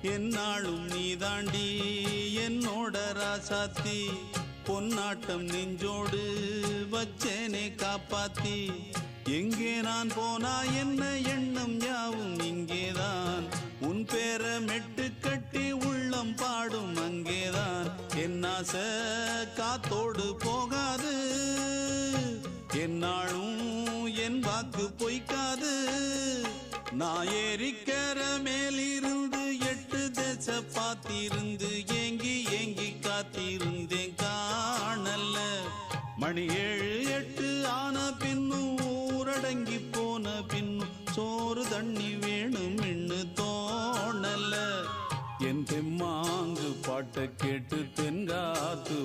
என்னாலும் நீ தாண்டி என்னோட ராசாத்தி பொன்னாட்டம் நெஞ்சோடு வச்சேனே காப்பாத்தி எங்கே நான் போனா என்ன எண்ணம் யாவும் இங்கேதான் உன் பேர மெட்டு கட்டி உள்ளம் பாடும் அங்கேதான் என் ஆசை காத்தோடு போகாது என்னாலும் என் வாக்கு பொய்க்காது நான் ஏறிக்கிற மேலிருந்து 8 தேச பார்த்திருந்து ஏங்கி ஏங்கி காத்திருந்தேன் காணல்ல மணி 7 8 ஆன பின்னும் ஊரடங்கி போன பின்னும் சோறு தண்ணி வேணும் இன்னு தோணல என் தெம்மாங்கு பாட்டை கேட்டு தென்காத்து